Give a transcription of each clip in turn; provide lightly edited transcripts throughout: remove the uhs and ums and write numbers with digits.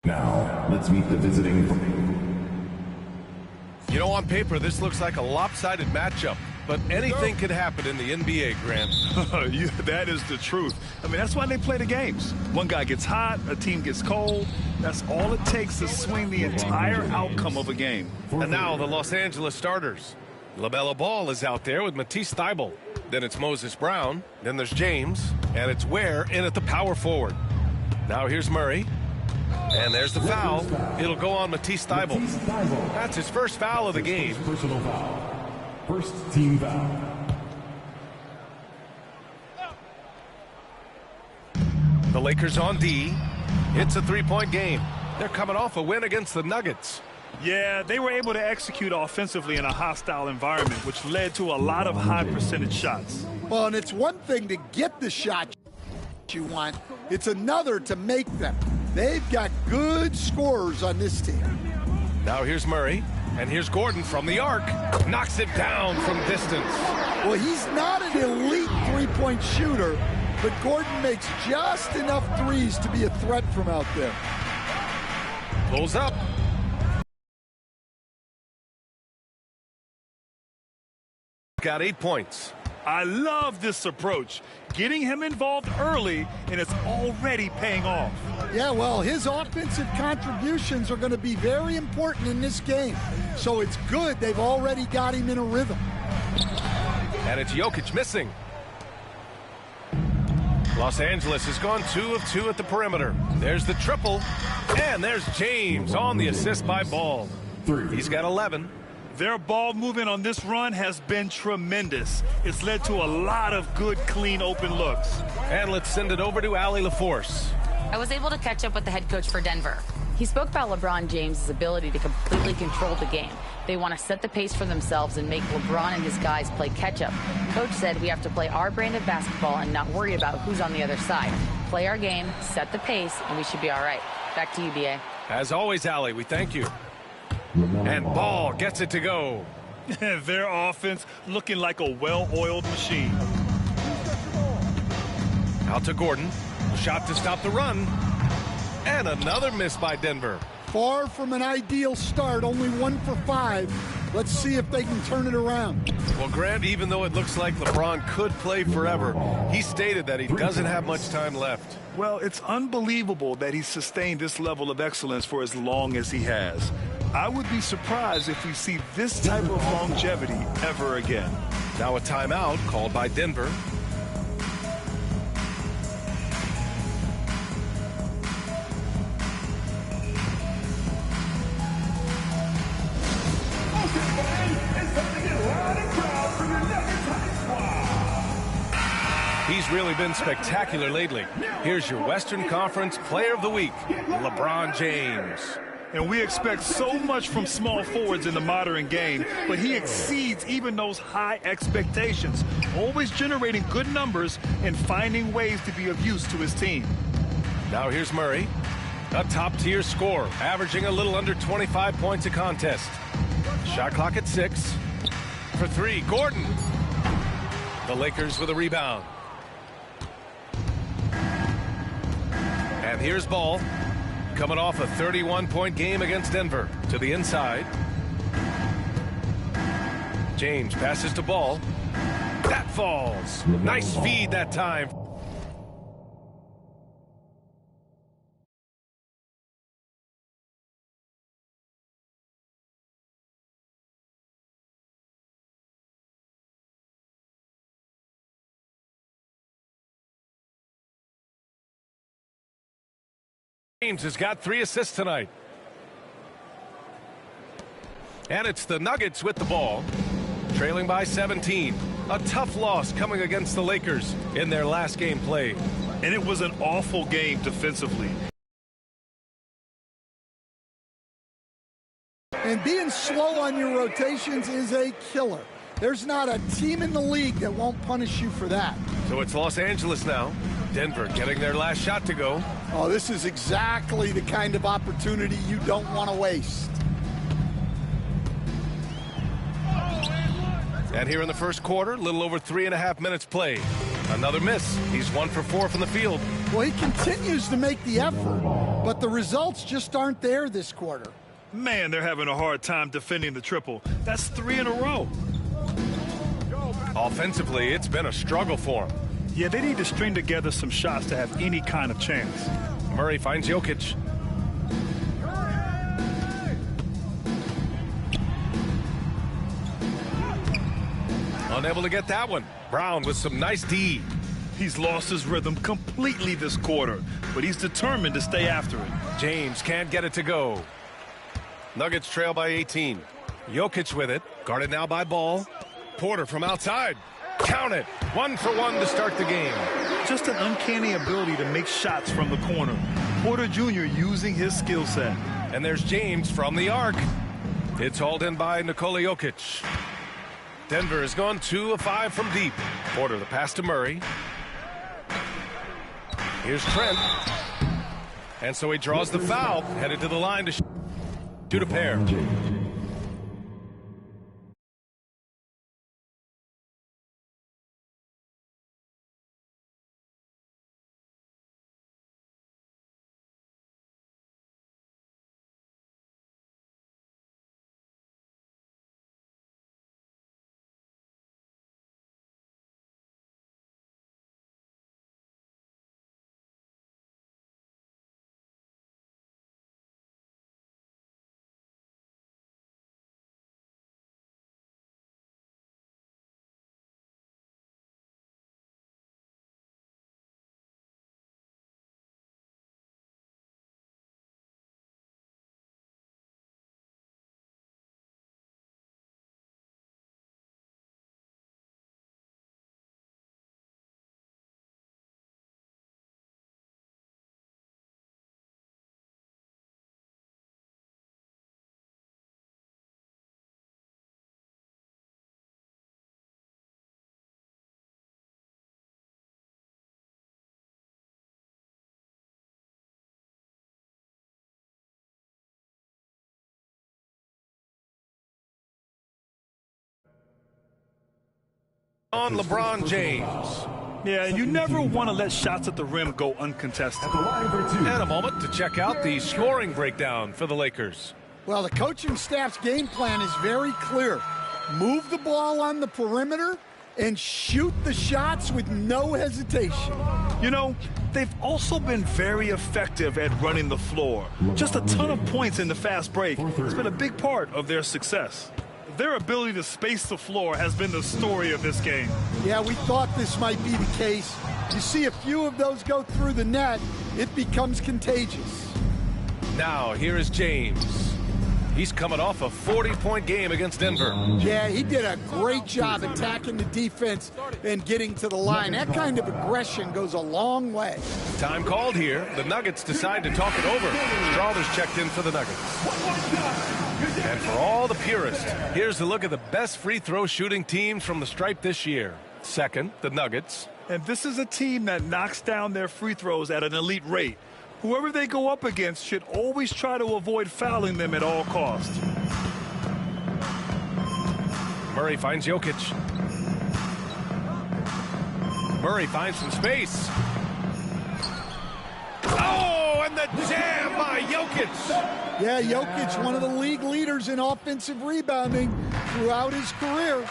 Now, let's meet the visiting. You know, on paper, this looks like a lopsided matchup, but anything could happen in the NBA, Grant. That is the truth. I mean, that's why they play the games. One guy gets hot, a team gets cold. That's all it takes to swing the entire outcome of a game. And now the Los Angeles starters. LaMelo Ball is out there with Matisse Thybulle. Then it's Moses Brown. Then there's James. And it's Ware in at the power forward. Now here's Murray. And there's the foul. It'll go on Matisse Thybulle. That's his first foul of the game. Personal foul. First team foul. The Lakers on D. It's a three-point game. They're coming off a win against the Nuggets. Yeah, they were able to execute offensively in a hostile environment, which led to a lot of high percentage shots. Well, and it's one thing to get the shot you want. It's another to make them. They've got good scorers on this team. Now here's Murray, and here's Gordon from the arc. Knocks it down from distance. Well, he's not an elite three-point shooter, but Gordon makes just enough threes to be a threat from out there. Pulls up. Got 8 points. I love this approach. Getting him involved early, and it's already paying off. Yeah, well, his offensive contributions are going to be very important in this game. So it's good they've already got him in a rhythm. And it's Jokic missing. Los Angeles has gone 2 of 2 at the perimeter. There's the triple. And there's James on the assist by Ball. He's got 11. Their ball movement on this run has been tremendous. It's led to a lot of good, clean, open looks. And let's send it over to Allie LaForce. I was able to catch up with the head coach for Denver. He spoke about LeBron James' ability to completely control the game. They want to set the pace for themselves and make LeBron and his guys play catch-up. Coach said we have to play our brand of basketball and not worry about who's on the other side. Play our game, set the pace, and we should be all right. Back to you, B.A. As always, Allie, we thank you. And Ball gets it to go. Their offense looking like a well-oiled machine. Out to Gordon. Shot to stop the run. And another miss by Denver. Far from an ideal start, only 1 for 5. Let's see if they can turn it around. Well, Grant, even though it looks like LeBron could play forever, he stated that he doesn't have much time left. Well, it's unbelievable that he's sustained this level of excellence for as long as he has. I would be surprised if we see this type of longevity ever again. Now a timeout called by Denver. He's really been spectacular lately. Here's your Western Conference Player of the Week, LeBron James. And we expect so much from small forwards in the modern game, but he exceeds even those high expectations, always generating good numbers and finding ways to be of use to his team. Now here's Murray, a top-tier scorer, averaging a little under 25 points a contest. Shot clock at 6. For 3, Gordon. The Lakers with a rebound. And here's Ball. Coming off a 31-point game against Denver. To the inside. James passes to Ball. That falls. Nice feed that time. James has got 3 assists tonight. And it's the Nuggets with the ball, trailing by 17. A tough loss coming against the Lakers in their last game played. And it was an awful game defensively. And being slow on your rotations is a killer. There's not a team in the league that won't punish you for that. So it's Los Angeles now. Denver getting their last shot to go. Oh, this is exactly the kind of opportunity you don't want to waste. And here in the first quarter, a little over 3.5 minutes played. Another miss. He's 1 for 4 from the field. Well, he continues to make the effort, but the results just aren't there this quarter. Man, they're having a hard time defending the triple. That's 3 in a row. Offensively, it's been a struggle for him. Yeah, they need to string together some shots to have any kind of chance. Murray finds Jokic. Unable to get that one. Brown with some nice D. He's lost his rhythm completely this quarter, but he's determined to stay after it. James can't get it to go. Nuggets trail by 18. Jokic with it. Guarded now by Ball. Porter from outside. Count it. 1 for 1 to start the game. Just an uncanny ability to make shots from the corner. Porter Jr. using his skill set. And there's James from the arc. It's hauled in by Nikola Jokic. Denver has gone 2 of 5 from deep. Porter the pass to Murray. Here's Trent. And so he draws the foul. Headed to the line to shoot a pair. On LeBron James. Yeah, you never want to let shots at the rim go uncontested. And a moment to check out the scoring breakdown for the Lakers. Well, the coaching staff's game plan is very clear. Move the ball on the perimeter and shoot the shots with no hesitation. You know, they've also been very effective at running the floor. Just a ton of points in the fast break has been a big part of their success. Their ability to space the floor has been the story of this game. Yeah, we thought this might be the case. You see a few of those go through the net, it becomes contagious. Now, here is James. He's coming off a 40-point game against Denver. Yeah, he did a great job attacking the defense and getting to the line. That kind of aggression goes a long way. Time called here. The Nuggets decide to talk it over. Strawther's checked in for the Nuggets. And for all the purists, here's a look at the best free throw shooting teams from the stripe this year. Second, the Nuggets. And this is a team that knocks down their free throws at an elite rate. Whoever they go up against should always try to avoid fouling them at all costs. Murray finds Jokic. Murray finds some space. Oh, and the jam by Jokic. Yeah, Jokic, one of the league leaders in offensive rebounding throughout his career.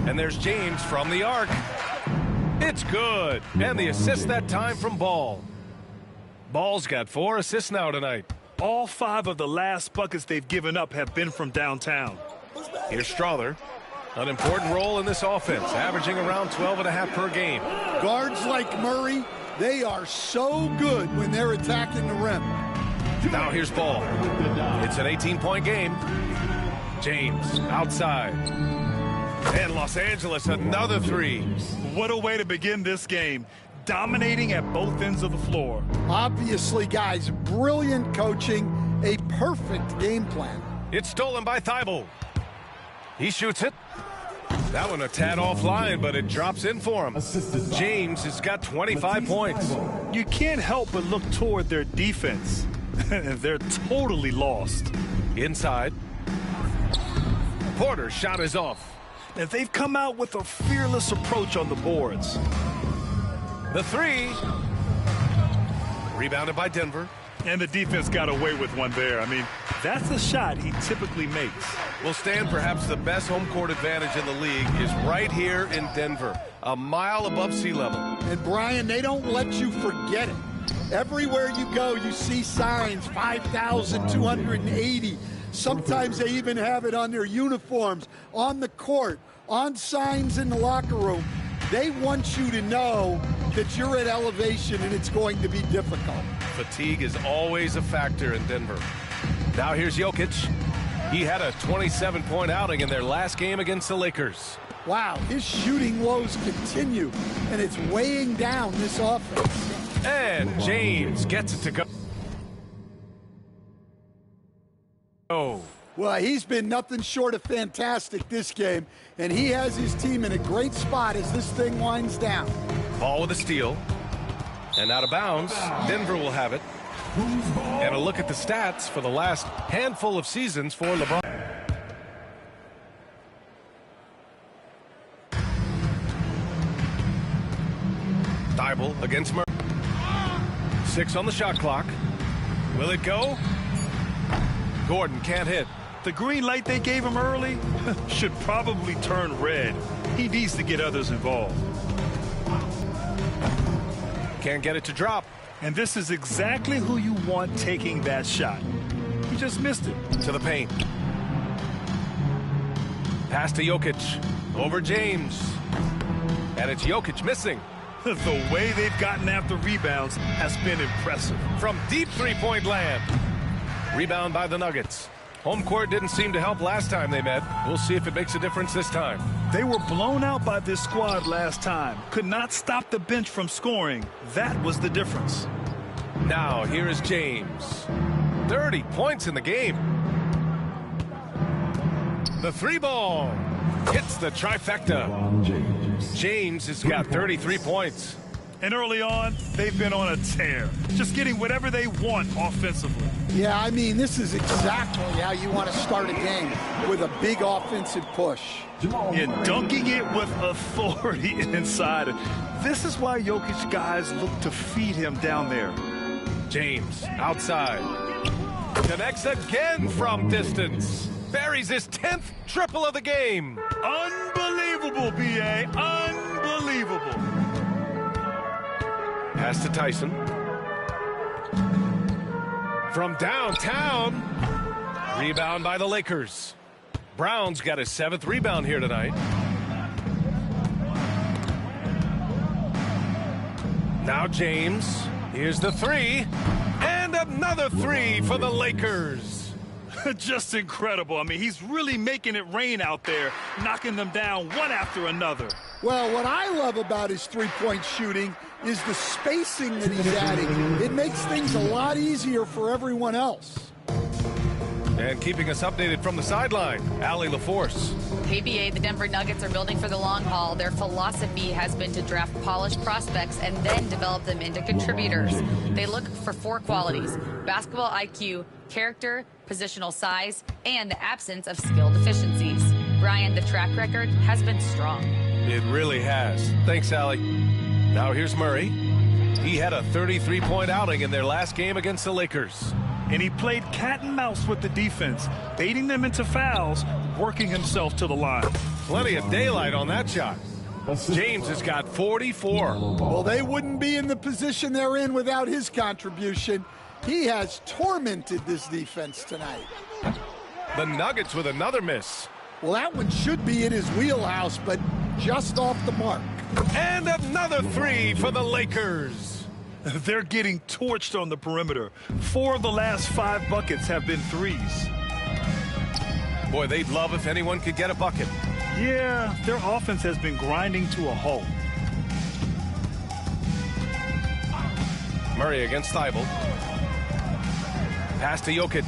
And there's James from the arc. It's good. And the assist that time from Ball. Ball's got 4 assists now tonight. All 5 of the last buckets they've given up have been from downtown. Here's Strawther. An important role in this offense, averaging around 12.5 per game. Guards like Murray, they are so good when they're attacking the rim. Now here's ball. It's an 18-point game. James outside. And Los Angeles, another three. What a way to begin this game. Dominating at both ends of the floor. Obviously, guys, brilliant coaching, a perfect game plan. It's stolen by Thibault. He shoots it. That one a tad offline, but it drops in for him. James has got 25 points. You can't help but look toward their defense. They're totally lost. Inside. Porter's shot is off. And they've come out with a fearless approach on the boards. The three. Rebounded by Denver. And the defense got away with one there. I mean, that's the shot he typically makes. Well, Stan, perhaps the best home court advantage in the league is right here in Denver, a mile above sea level. And, Brian, they don't let you forget it. Everywhere you go, you see signs, 5,280. Sometimes they even have it on their uniforms, on the court, on signs in the locker room. They want you to know that you're at elevation and it's going to be difficult. Fatigue is always a factor in Denver. Now here's Jokic. He had a 27-point outing in their last game against the Lakers. Wow, his shooting woes continue, and it's weighing down this offense. And James gets it to go. Oh. Well, he's been nothing short of fantastic this game, and he has his team in a great spot as this thing winds down. Ball with a steal. And out of bounds. Denver will have it. And a look at the stats for the last handful of seasons for LeBron. Thibault against Murray. 6 on the shot clock. Will it go? Gordon can't hit. The green light they gave him early should probably turn red. He needs to get others involved. Can't get it to drop. And this is exactly who you want taking that shot. He just missed it. To the paint. Pass to Jokic. Over James. And it's Jokic missing. The way they've gotten after rebounds has been impressive. From deep three-point land. Rebound by the Nuggets. Home court didn't seem to help last time they met. We'll see if it makes a difference this time. They were blown out by this squad last time. Could not stop the bench from scoring. That was the difference. Now, here is James. 30 points in the game. The three ball hits the trifecta. James has got 33 points. And early on, they've been on a tear. Just getting whatever they want offensively. Yeah, I mean, this is exactly how you want to start a game, with a big offensive push. And dunking it with authority inside. This is why Jokic guys look to feed him down there. James outside. Connects again from distance. Buries his 10th triple of the game. Unbelievable, B.A. Unbelievable. Pass to Tyson. From downtown. Rebound by the Lakers. Brown's got his 7th rebound here tonight. Now James. Here's the three. And another three for the Lakers. Just incredible. I mean, he's really making it rain out there, knocking them down one after another. Well, what I love about his three-point shooting is the spacing that he's adding. It makes things a lot easier for everyone else. And keeping us updated from the sideline, Allie LaForce. KBA, the Denver Nuggets are building for the long haul. Their philosophy has been to draft polished prospects and then develop them into contributors. They look for 4 qualities: basketball IQ, character, positional size, and the absence of skill deficiencies. Brian, the track record has been strong. It really has. Thanks, Allie. Now here's Murray. He had a 33-point outing in their last game against the Lakers. And he played cat and mouse with the defense, baiting them into fouls, working himself to the line. Plenty of daylight on that shot. James has got 44. Well, they wouldn't be in the position they're in without his contribution. He has tormented this defense tonight. The Nuggets with another miss. Well, that one should be in his wheelhouse, but just off the mark. And another three for the Lakers. They're getting torched on the perimeter. 4 of the last 5 buckets have been threes. Boy, they'd love if anyone could get a bucket. Yeah, their offense has been grinding to a halt. Murray against Thibault. Pass to Jokic.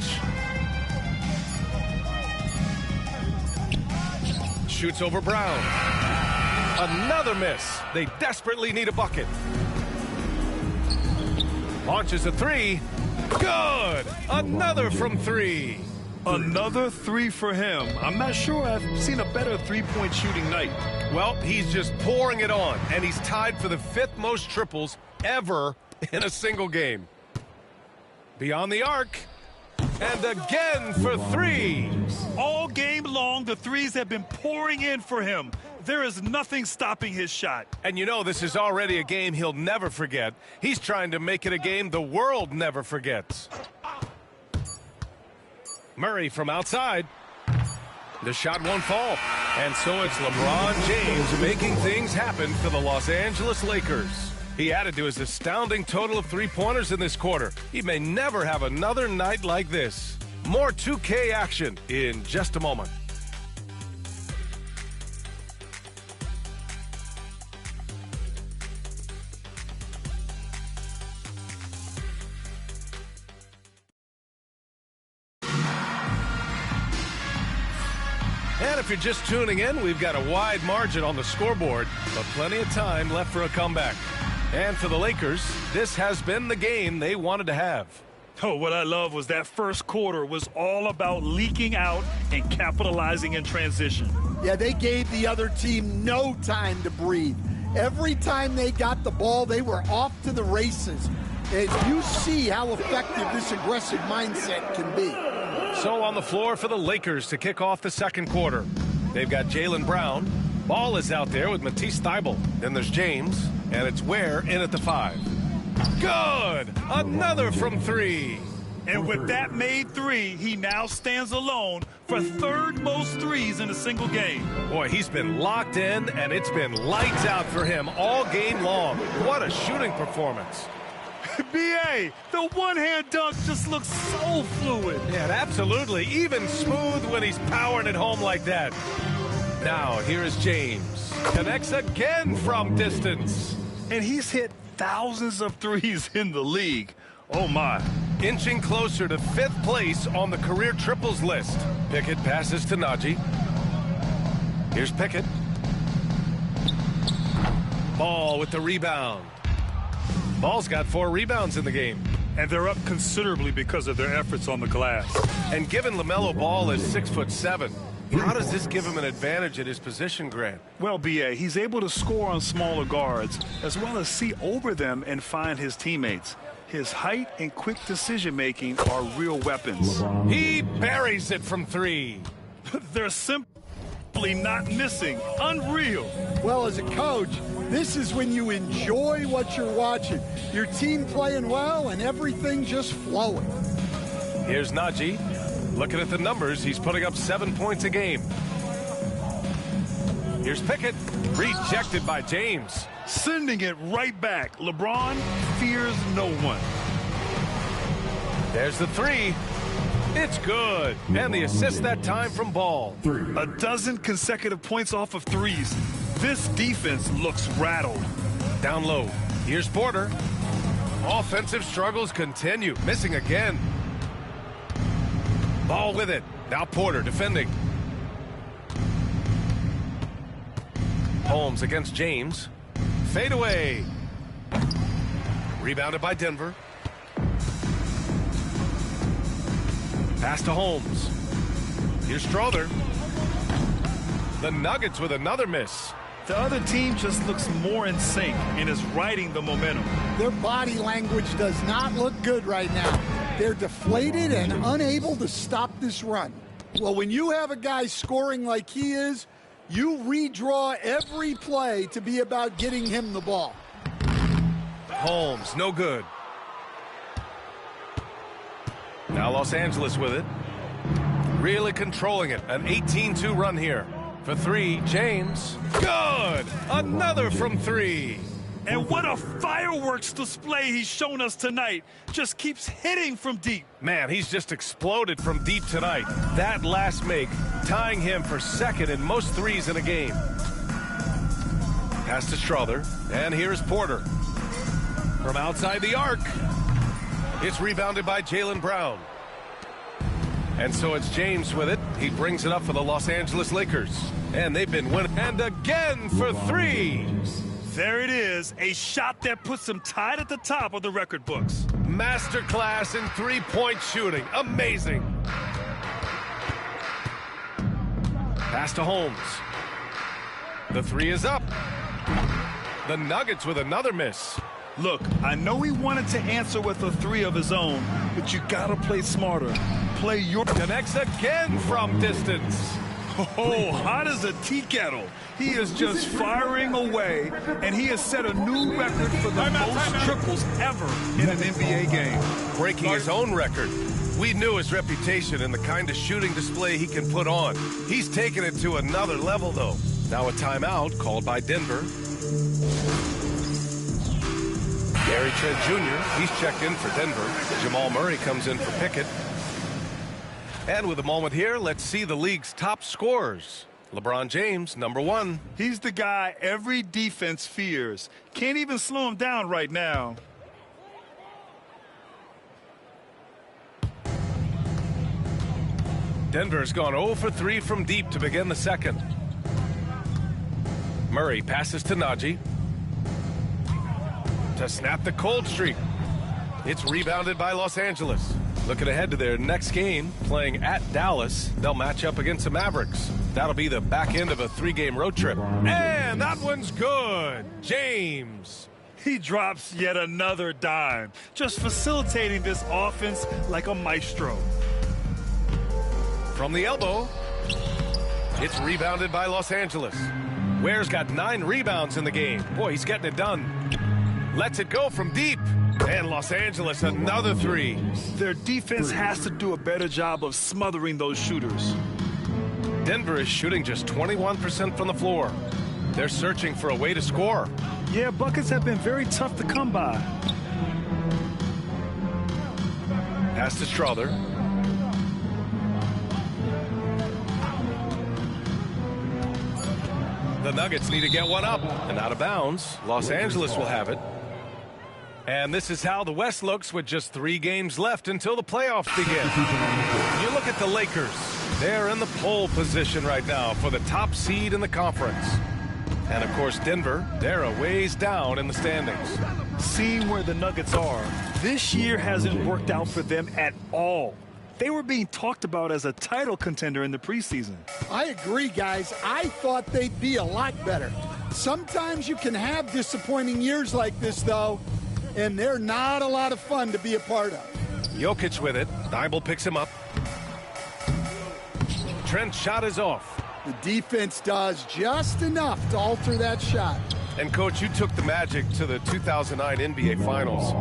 Shoots over Brown. Another miss. They desperately need a bucket. Launches a three. Good. Another from 3. Another 3 for him. I'm not sure I've seen a better three-point shooting night. Well, he's just pouring it on, and he's tied for the 5th most triples ever in a single game. Beyond the arc. And again for 3. All game long, the threes have been pouring in for him. There is nothing stopping his shot. And you know this is already a game he'll never forget. He's trying to make it a game the world never forgets. Murray from outside. The shot won't fall. And so it's LeBron James making things happen for the Los Angeles Lakers. He added to his astounding total of 3-pointers in this quarter. He may never have another night like this. More 2K action in just a moment. And if you're just tuning in, we've got a wide margin on the scoreboard, but plenty of time left for a comeback. And for the Lakers, this has been the game they wanted to have. Oh, what I love was that first quarter was all about leaking out and capitalizing in transition. Yeah, they gave the other team no time to breathe. Every time they got the ball, they were off to the races. And you see how effective this aggressive mindset can be. So on the floor for the Lakers to kick off the second quarter. They've got Jaylen Brown. Ball is out there with Matisse Thybulle. Then there's James, and it's Ware in at the 5. Good! Another from 3. And with that made 3, he now stands alone for 3rd most threes in a single game. Boy, he's been locked in, and it's been lights out for him all game long. What a shooting performance. B.A., the one-hand dunk just looks so fluid. Yeah, absolutely. Even smooth when he's powering it home like that. Now, here is James. Connects again from distance. And he's hit thousands of threes in the league. Oh, my. Inching closer to 5th place on the career triples list. Pickett passes to Najee. Here's Pickett. Ball with the rebound. Ball's got 4 rebounds in the game. And they're up considerably because of their efforts on the glass. And given LaMelo Ball is 6'7", how does this give him an advantage at his position, Grant? Well, B.A., he's able to score on smaller guards, as well as see over them and find his teammates. His height and quick decision-making are real weapons. He buries it from 3. They're simply not missing. Unreal. Well, as a coach, this is when you enjoy what you're watching. Your team playing well and everything just flowing. Here's Najee. Looking at the numbers, he's putting up 7 points a game. Here's Pickett. Rejected by James. Sending it right back. LeBron fears no one. There's the 3. It's good. And the assist that time from Ball. 12 consecutive points off of threes. This defense looks rattled. Down low. Here's Porter. Offensive struggles continue. Missing again. Ball with it. Now Porter defending. Holmes against James. Fade away. Rebounded by Denver. Pass to Holmes. Here's Strother. The Nuggets with another miss. The other team just looks more in sync and is riding the momentum. Their body language does not look good right now. They're deflated and unable to stop this run. Well, when you have a guy scoring like he is, you redraw every play to be about getting him the ball. Holmes, no good. Now Los Angeles with it. Really controlling it. An 18-2 run here. For 3, James. Good! Another from 3. And what a fireworks display he's shown us tonight. Just keeps hitting from deep. Man, he's just exploded from deep tonight. That last make, tying him for second in most threes in a game. Pass to Strother, and here's Porter. From outside the arc, it's rebounded by Jaylen Brown. And so it's James with it. He brings it up for the Los Angeles Lakers. And they've been winning. And again for three. There it is, a shot that puts him tied at the top of the record books. Masterclass in three-point shooting. Amazing. Pass to Holmes. The three is up. The Nuggets with another miss. Look, I know he wanted to answer with a three of his own, but you gotta play smarter. Play your... Connects again from distance. Oh, hot as a tea kettle. He is just firing away, and he has set a new record for the most triples ever in an NBA game. Breaking his own record. We knew his reputation and the kind of shooting display he can put on. He's taken it to another level, though. Now a timeout called by Denver. Gary Trent Jr., he's checked in for Denver. Jamal Murray comes in for Pickett. And with a moment here, let's see the league's top scorers. LeBron James, number one. He's the guy every defense fears. Can't even slow him down right now. Denver's gone 0 for 3 from deep to begin the second. Murray passes to Najee. To snap the cold streak. It's rebounded by Los Angeles. Looking ahead to their next game, playing at Dallas. They'll match up against the Mavericks. That'll be the back end of a three-game road trip. And that one's good. James. He drops yet another dime, just facilitating this offense like a maestro. From the elbow, it's rebounded by Los Angeles. Ware's got 9 rebounds in the game. Boy, he's getting it done. Lets it go from deep. And Los Angeles, another three. Their defense has to do a better job of smothering those shooters. Denver is shooting just 21% from the floor. They're searching for a way to score. Yeah, buckets have been very tough to come by. Pass to Strother. The Nuggets need to get one up. And out of bounds, Los Angeles will have it. And this is how the West looks with just 3 games left until the playoffs begin. You look at the Lakers. They're in the pole position right now for the top seed in the conference. And, of course, Denver, they're a ways down in the standings. Seeing where the Nuggets are, this year hasn't worked out for them at all. They were being talked about as a title contender in the preseason. I agree, guys. I thought they'd be a lot better. Sometimes you can have disappointing years like this, though, and they're not a lot of fun to be a part of. Jokic with it. Thibault picks him up. Trent's shot is off. The defense does just enough to alter that shot. And, Coach, you took the Magic to the 2009 NBA Finals.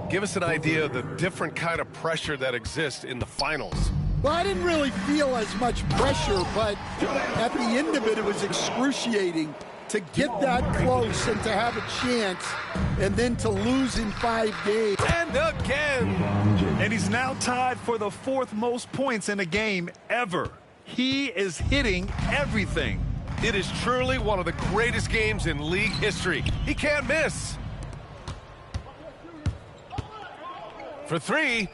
Give us an idea of the different kind of pressure that exists in the finals. Well, I didn't really feel as much pressure, but at the end of it, it was excruciating to get that close and to have a chance and then to lose in 5 games. And again. And he's now tied for the 4th most points in a game ever. He is hitting everything. It is truly one of the greatest games in league history. He can't miss. For 3.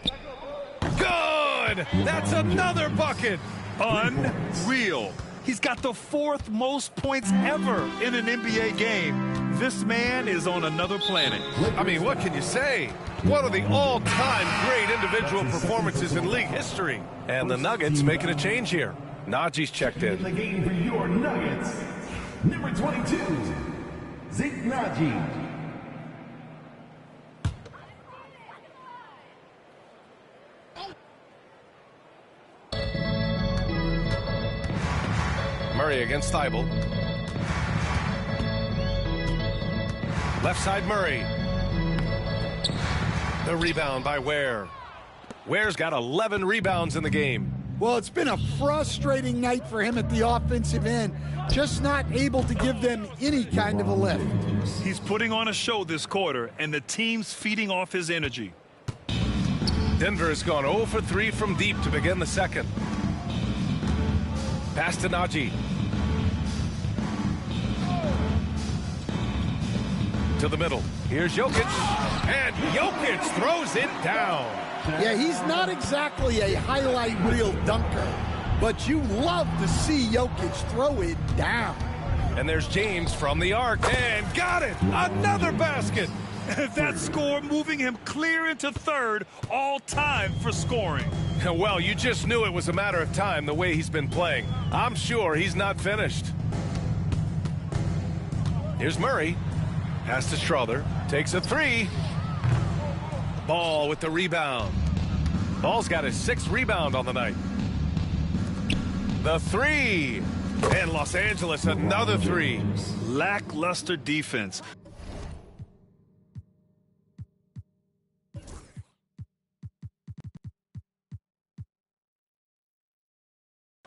Good! That's another bucket. Unreal. He's got the 4th most points ever in an NBA game. This man is on another planet. I mean, what can you say? One of the all-time great individual performances in league history. And the Nuggets making a change here. Najee's checked in. The game for your Nuggets, number 22, Zeke Najee. Murray against Thibault. Left side Murray. The rebound by Ware. Ware's got 11 rebounds in the game. Well, it's been a frustrating night for him at the offensive end, just not able to give them any kind of a lift. He's putting on a show this quarter, and the team's feeding off his energy. Denver has gone 0 for 3 from deep to begin the second. Pass to Najee. To the middle. Here's Jokic. And Jokic throws it down. Yeah, he's not exactly a highlight reel dunker, but you love to see Jokic throw it down. And there's James from the arc. And got it! Another basket! That score moving him clear into third, all time for scoring. Well, you just knew it was a matter of time the way he's been playing. I'm sure he's not finished. Here's Murray. Pass to Strother. Takes a three. Ball with the rebound. Ball's got his 6th rebound on the night. The three. And Los Angeles another three. Lackluster defense.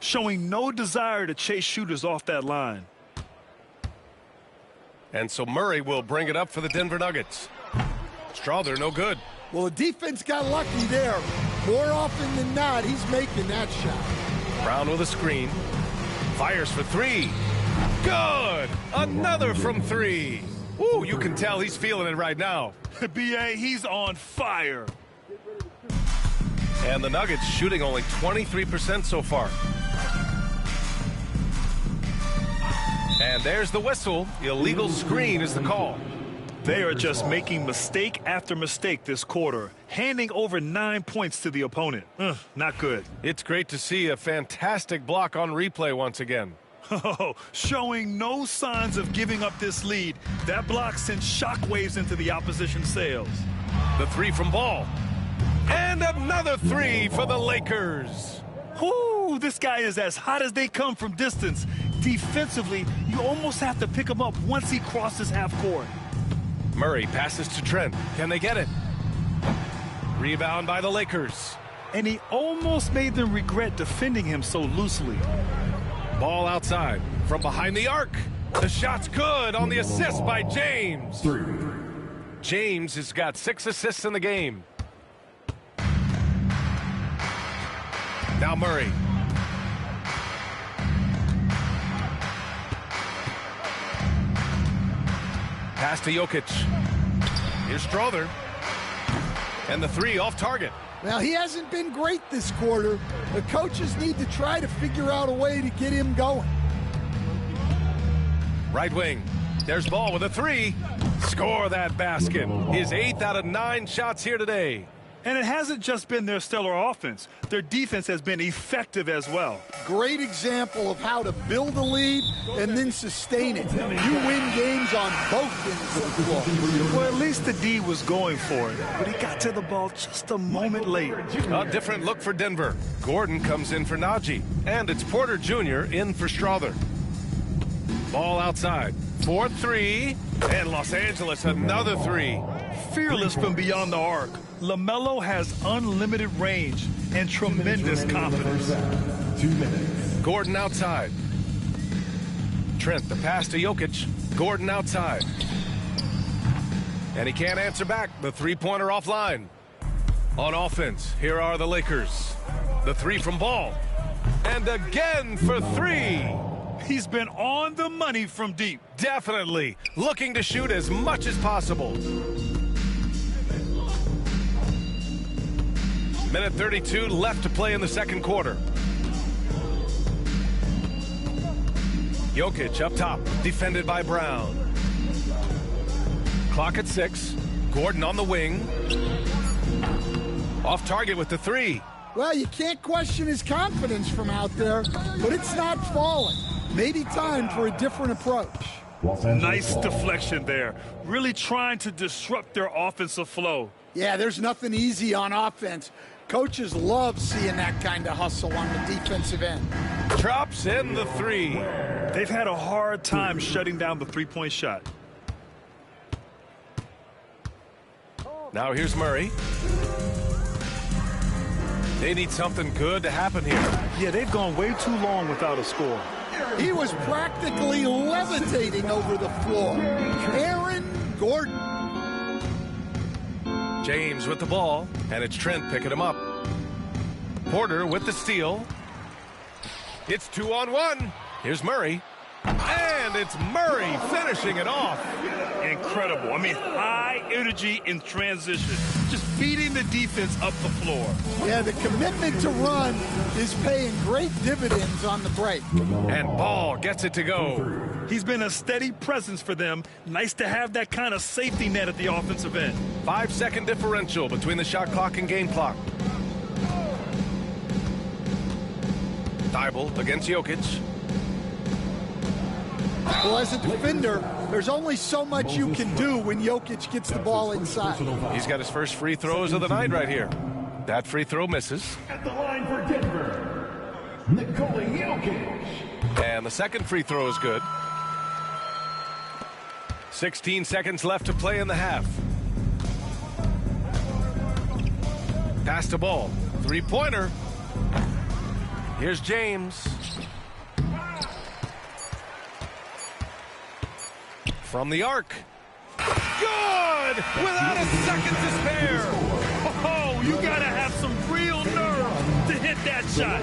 Showing no desire to chase shooters off that line. And so Murray will bring it up for the Denver Nuggets. Strother, no good. Well, the defense got lucky there. More often than not, he's making that shot. Brown with a screen. Fires for three. Good! Another from three. Ooh, you can tell he's feeling it right now. B.A., he's on fire. And the Nuggets shooting only 23% so far. And there's the whistle. Illegal screen is the call. They are just making mistake after mistake this quarter, handing over 9 points to the opponent. Not good. It's great to see a fantastic block on replay once again. Oh, showing no signs of giving up this lead. That block sent shockwaves into the opposition sails. The three from Ball. And another three for the Lakers. Whoo, this guy is as hot as they come from distance. Defensively, you almost have to pick him up once he crosses half court. Murray passes to Trent. Can they get it? Rebound by the Lakers. And he almost made them regret defending him so loosely. Ball outside from behind the arc. The shot's good on the assist by James. James has got 6 assists in the game. Now Murray. Pass to Jokic. Here's Strother. And the three off target. Well, he hasn't been great this quarter. The coaches need to try to figure out a way to get him going. Right wing. There's Ball with a three. Score that basket. His 8th out of 9 shots here today. And it hasn't just been their stellar offense. Their defense has been effective as well. Great example of how to build a lead and then sustain it. You win games on both ends of the floor. Well, at least the D was going for it, but he got to the ball just a moment late. A different look for Denver. Gordon comes in for Najee, and it's Porter Jr. in for Strother. Ball outside. 4-3, and Los Angeles another three. Fearless from beyond the arc. LaMelo has unlimited range and tremendous confidence. 2 minutes. Gordon outside. Trent, the pass to Jokic. Gordon outside. And he can't answer back. The three-pointer offline. On offense, here are the Lakers. The three from Ball. And again for three. He's been on the money from deep. Definitely. Looking to shoot as much as possible. Minute 32 left to play in the second quarter. Jokic up top, defended by Brown. Clock at 6. Gordon on the wing. Off target with the three. Well, you can't question his confidence from out there, but it's not falling. Maybe time for a different approach. Nice deflection there. Really trying to disrupt their offensive flow. Yeah, there's nothing easy on offense. Coaches love seeing that kind of hustle on the defensive end. Drops in the three. They've had a hard time shutting down the three-point shot. Now here's Murray. They need something good to happen here. Yeah, they've gone way too long without a score. He was practically levitating over the floor. Aaron Gordon. James with the ball, and it's Trent picking him up. Porter with the steal. It's 2-on-1. Here's Murray. And it's Murray finishing it off. Incredible. I mean, high energy in transition. Just feeding the defense up the floor. Yeah, the commitment to run is paying great dividends on the break. And Ball gets it to go. He's been a steady presence for them. Nice to have that kind of safety net at the offensive end. 5-second differential between the shot clock and game clock. Thibault against Jokic. Well, as a defender, there's only so much you can do when Jokic gets the ball inside. He's got his first free throws of the night right here. That free throw misses. At the line for Denver, Nikola Jokic. And the second free throw is good. 16 seconds left to play in the half. Pass the ball. Three-pointer. Here's James. From the arc. Good! Without a second to spare. Oh, you got to have some real nerve to hit that shot.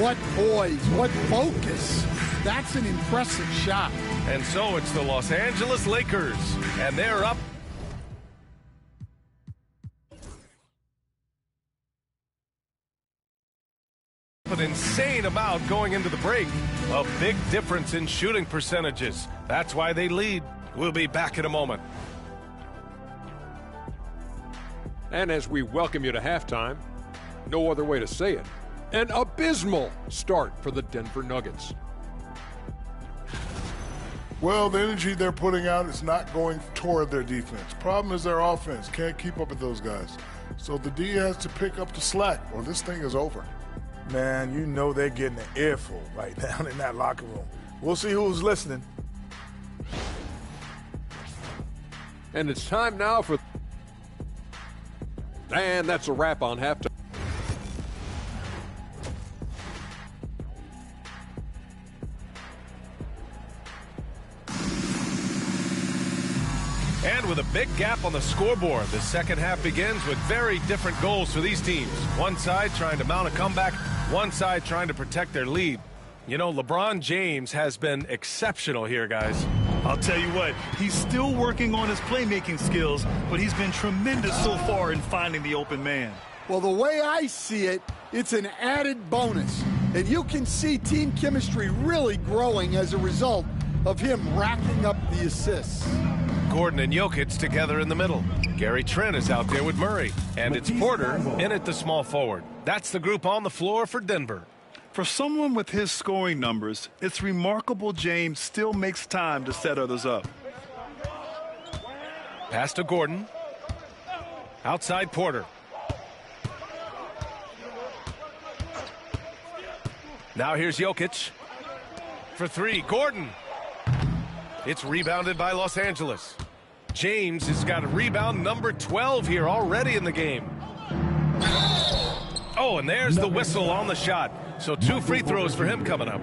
What poise, what focus. That's an impressive shot. And so it's the Los Angeles Lakers. And they're up. An insane amount going into the break. A big difference in shooting percentages. That's why they lead. We'll be back in a moment. And as we welcome you to halftime, no other way to say it, an abysmal start for the Denver Nuggets. Well, the energy they're putting out is not going toward their defense. Problem is their offense can't keep up with those guys. So the D has to pick up the slack or this thing is over. Man, you know they're getting an earful right now in that locker room. We'll see who's listening. And it's time now for... And that's a wrap on halftime. And with a big gap on the scoreboard, the second half begins with very different goals for these teams. One side trying to mount a comeback, one side trying to protect their lead. You know, LeBron James has been exceptional here, guys. I'll tell you what, he's still working on his playmaking skills, but he's been tremendous so far in finding the open man. Well, the way I see it, it's an added bonus. And you can see team chemistry really growing as a result of him racking up the assists. Gordon and Jokic together in the middle. Gary Trent is out there with Murray. And it's Porter in at the small forward. That's the group on the floor for Denver. For someone with his scoring numbers, it's remarkable James still makes time to set others up. Pass to Gordon. Outside Porter. Now here's Jokic. For three, Gordon. It's rebounded by Los Angeles. James has got a rebound number 12 here already in the game. Oh, and there's the whistle on the shot. So 2 free throws for him coming up.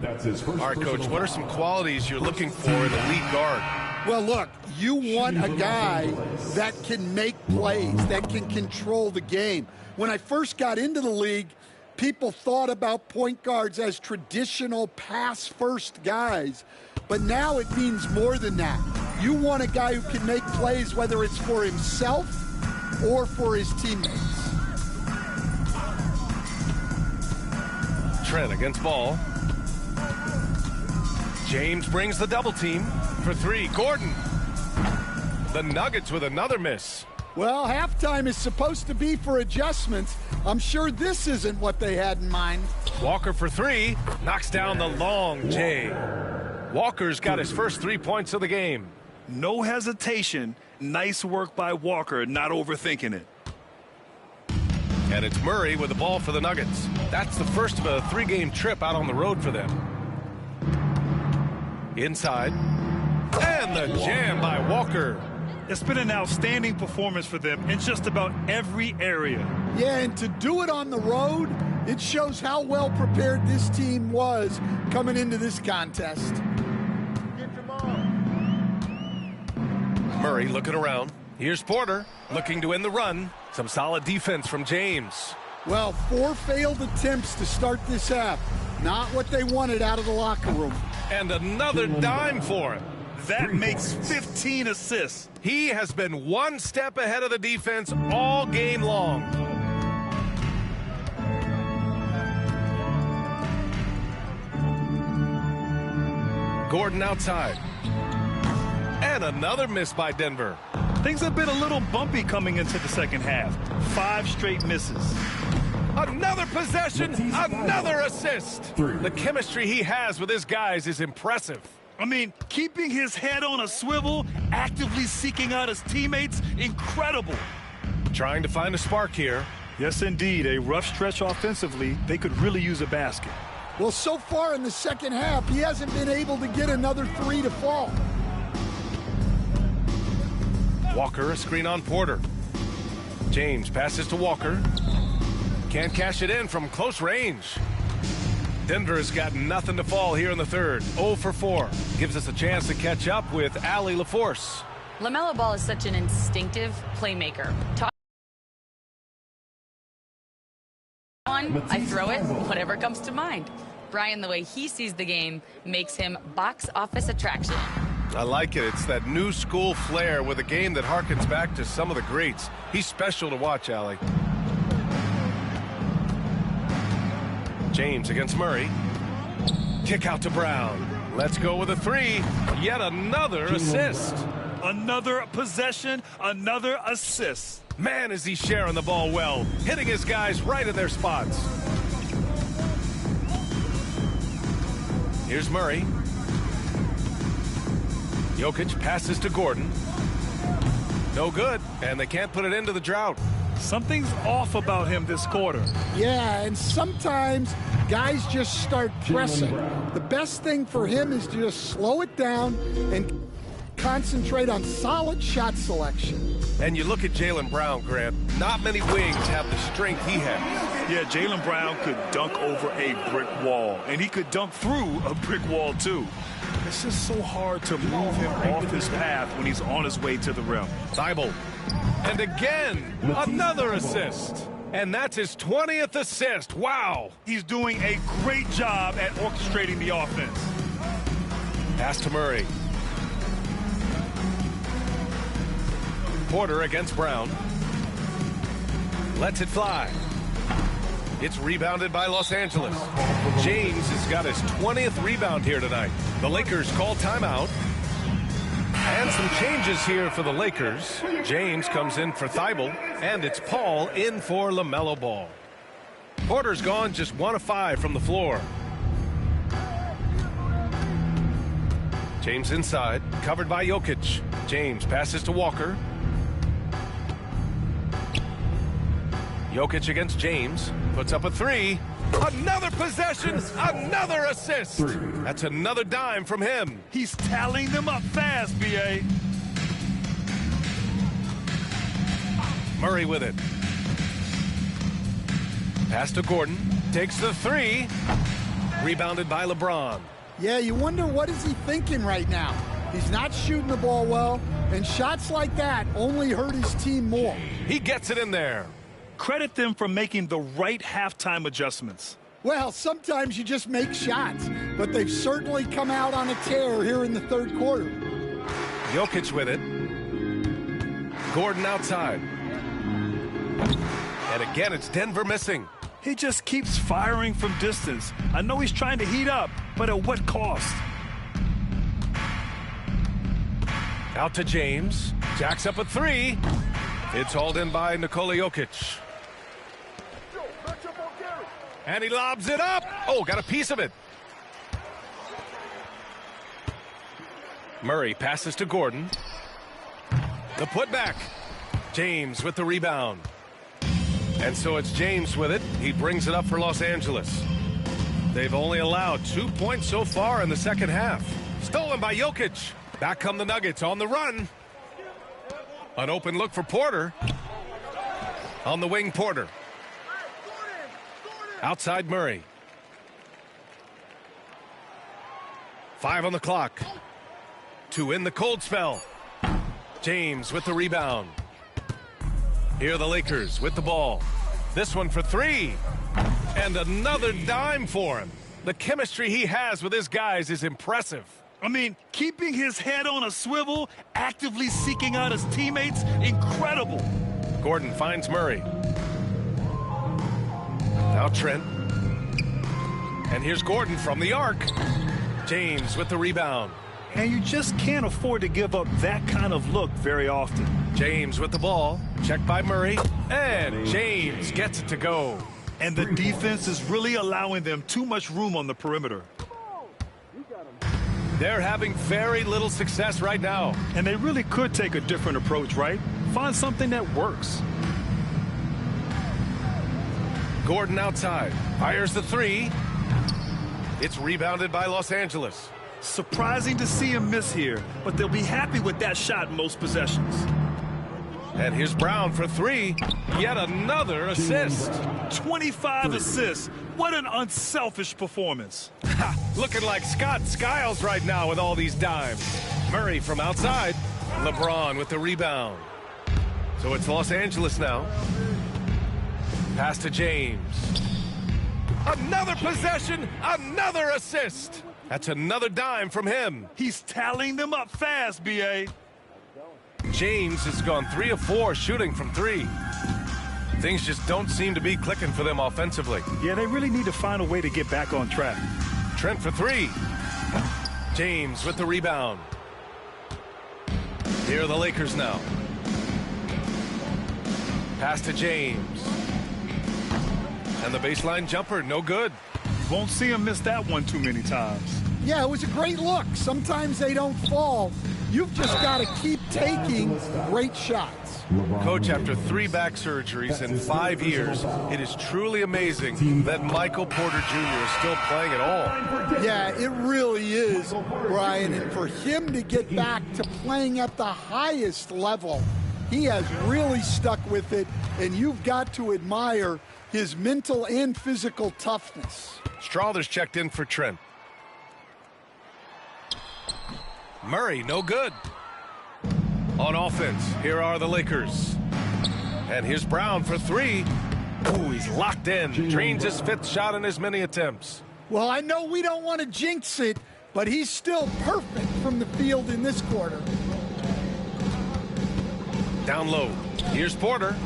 That's his first. All right, Coach, what are some qualities you're looking for in a lead guard? Well, look, you want a guy that can make plays, that can control the game. When I first got into the league, people thought about point guards as traditional pass-first guys. But now it means more than that. You want a guy who can make plays, whether it's for himself or for his teammates. Trent against Ball. James brings the double team. For three, Gordon. The Nuggets with another miss. Well, halftime is supposed to be for adjustments. I'm sure this isn't what they had in mind. Walker for three. Knocks down the long J. Walker's got his first 3 points of the game. No hesitation. Nice work by Walker, not overthinking it. And it's Murray with the ball for the Nuggets. That's the first of a 3-game trip out on the road for them. Inside. And the jam by Walker. It's been an outstanding performance for them in just about every area. Yeah, and to do it on the road, it shows how well prepared this team was coming into this contest. Murray looking around. Here's Porter looking to end the run. Some solid defense from James. Well, 4 failed attempts to start this half. Not what they wanted out of the locker room. And another dime for him. That makes 15 assists. He has been one step ahead of the defense all game long. Gordon outside. And another miss by Denver. Things have been a little bumpy coming into the second half. 5 straight misses. Another possession, another assist. The chemistry he has with his guys is impressive. I mean, keeping his head on a swivel, actively seeking out his teammates, incredible. Trying to find a spark here. Yes, indeed. A rough stretch offensively. They could really use a basket. Well, so far in the second half, he hasn't been able to get another 3 to fall. Walker, a screen on Porter. James passes to Walker. Can't cash it in from close range. Denver has got nothing to fall here in the third. 0 for 4. Gives us a chance to catch up with Allie LaForce. LaMelo Ball is such an instinctive playmaker. I throw it, whatever comes to mind. Brian, the way he sees the game makes him box office attraction. I like it. It's that new school flair with a game that harkens back to some of the greats. He's special to watch, Allie. James against Murray. Kick out to Brown. Let's go with a 3. Yet another assist. Another possession, another assist. Man, is he sharing the ball well, hitting his guys right in their spots. Here's Murray. Jokic passes to Gordon. No good, and they can't put it into the drought. Something's off about him this quarter. Yeah, and sometimes guys just start pressing. The best thing for him is to just slow it down and concentrate on solid shot selection. And you look at Jaylen Brown, Grant. Not many wings have the strength he has. Yeah, Jaylen Brown could dunk over a brick wall, and he could dunk through a brick wall, too. It's just so hard to move him off his path when he's on his way to the rim. Thybulle. And again, another assist. And that's his 20th assist. Wow. He's doing a great job at orchestrating the offense. Pass to Murray. Porter against Brown. Lets it fly. It's rebounded by Los Angeles. James has got his 20th rebound here tonight. The Lakers call timeout. And some changes here for the Lakers. James comes in for Thybulle, and it's Paul in for LaMelo Ball. Porter's gone just 1 of 5 from the floor. James inside, covered by Jokic. James passes to Walker. Jokic against James, puts up a 3. Another possession, another assist. That's another dime from him. He's tallying them up fast, B.A. Murray with it. Pass to Gordon, takes the 3. Rebounded by LeBron. Yeah, you wonder what is he thinking right now. He's not shooting the ball well, and shots like that only hurt his team more. He gets it in there. Credit them for making the right halftime adjustments. Well, sometimes you just make shots, but they've certainly come out on a tear here in the third quarter. Jokic with it. Gordon outside. And again, it's Denver missing. He just keeps firing from distance. I know he's trying to heat up, but at what cost? Out to James. Jacks up a 3. It's hauled in by Nikola Jokic. And he lobs it up. Oh, got a piece of it. Murray passes to Gordon. The putback. James with the rebound. And so it's James with it. He brings it up for Los Angeles. They've only allowed 2 points so far in the second half. Stolen by Jokic. Back come the Nuggets on the run. An open look for Porter. On the wing, Porter. Outside Murray. 5 on the clock. 2 in the cold spell. James with the rebound. Here are the Lakers with the ball. This one for 3. And another dime for him. The chemistry he has with his guys is impressive. I mean, keeping his head on a swivel, actively seeking out his teammates, incredible. Gordon finds Murray. Now Trent. And here's Gordon from the arc. James with the rebound. And you just can't afford to give up that kind of look very often. James with the ball. Checked by Murray. And James gets it to go. And the defense is really allowing them too much room on the perimeter. They're having very little success right now. And they really could take a different approach, right? Find something that works. Gordon outside. Fires the 3. It's rebounded by Los Angeles. Surprising to see him miss here, but they'll be happy with that shot most possessions. And here's Brown for 3. Yet another assist. 25 assists. What an unselfish performance. Looking like Scott Skiles right now with all these dimes. Murray from outside. LeBron with the rebound. So it's Los Angeles now. Pass to James. Another possession, another assist. That's another dime from him. He's tallying them up fast, B.A. James has gone 3 of 4 shooting from 3. Things just don't seem to be clicking for them offensively. Yeah, they really need to find a way to get back on track. Trent for 3. James with the rebound. Here are the Lakers now. Pass to James. And the baseline jumper, no good. Won't see him miss that one too many times. Yeah, it was a great look. Sometimes they don't fall. You've just got to keep taking great shots. Coach, after 3 back surgeries in 5 years, it is truly amazing that Michael Porter Jr. is still playing at all. Yeah, it really is, Brian. And for him to get back to playing at the highest level, he has really stuck with it, and you've got to admire his mental and physical toughness. Strawther's checked in for Trent. Murray, no good. On offense, here are the Lakers. And here's Brown for 3. Ooh, he's locked in. Drains his 5th shot in as many attempts. Well, I know we don't want to jinx it, but he's still perfect from the field in this quarter. Down low. Here's Porter.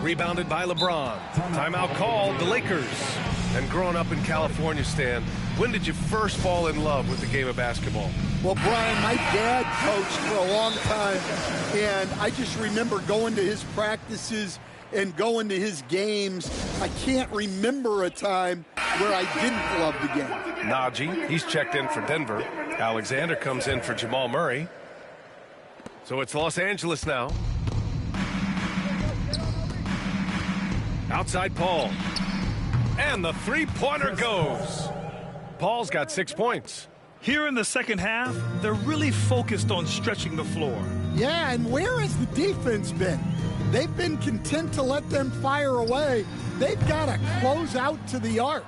Rebounded by LeBron. Timeout called, the Lakers. And growing up in California, Stan, when did you first fall in love with the game of basketball? Well, Brian, my dad coached for a long time, and I just remember going to his practices and going to his games. I can't remember a time where I didn't love the game. Najee, he's checked in for Denver. Alexander comes in for Jamal Murray. So it's Los Angeles now. Outside Paul. And the 3-pointer goes. Paul's got 6 points. Here in the second half, they're really focused on stretching the floor. Yeah, and where has the defense been? They've been content to let them fire away. They've got to close out to the arc.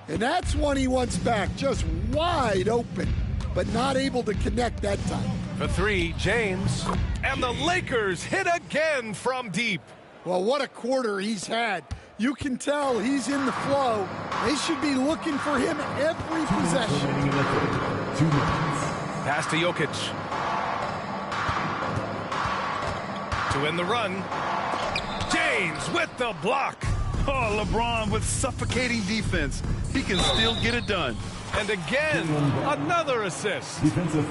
And that's one he wants back, just wide open, but not able to connect that time. For 3, James. And the Lakers hit again from deep. Well, what a quarter he's had. You can tell he's in the flow. They should be looking for him every possession. Pass to Jokic. To end the run. James with the block. Oh, LeBron with suffocating defense. He can still get it done. And again, another assist.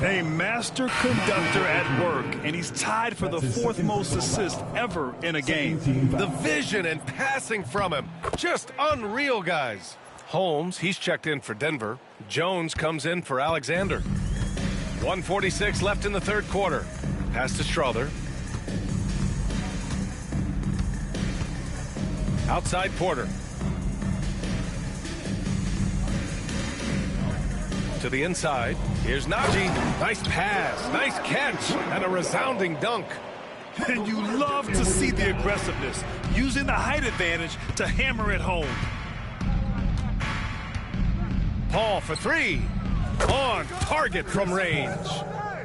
A master conductor at work, and he's tied for the 4th most assists ever in a game. The vision and passing from him, just unreal, guys. Holmes, he's checked in for Denver. Jones comes in for Alexander. 1:46 left in the 3rd quarter. Pass to Strawther. Outside Porter. To the inside. Here's Najee. Nice pass, nice catch, and a resounding dunk. And you love to see the aggressiveness, using the height advantage to hammer it home. Paul for three. On target from range.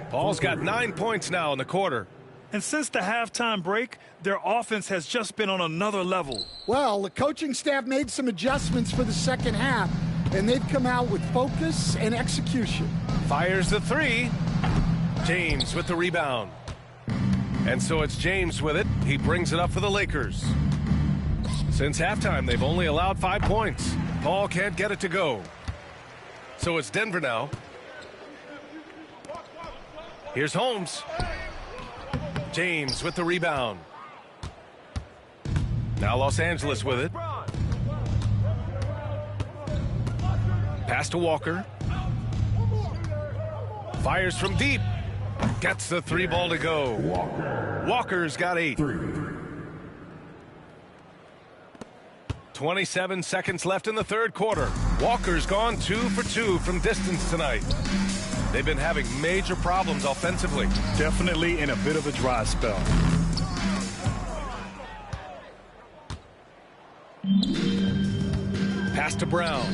Paul's got 9 points now in the quarter. And since the halftime break, their offense has just been on another level. Well, the coaching staff made some adjustments for the second half, and they've come out with focus and execution. Fires the three. James with the rebound. And so it's James with it. He brings it up for the Lakers. Since halftime, they've only allowed 5 points. Paul can't get it to go. So it's Denver now. Here's Holmes. James with the rebound. Now Los Angeles with it. Pass to Walker. Fires from deep. Gets the three ball to go. Walker's got 8. 27 seconds left in the third quarter. Walker's gone 2 for 2 from distance tonight. They've been having major problems offensively. Definitely in a bit of a dry spell. Pass to Brown.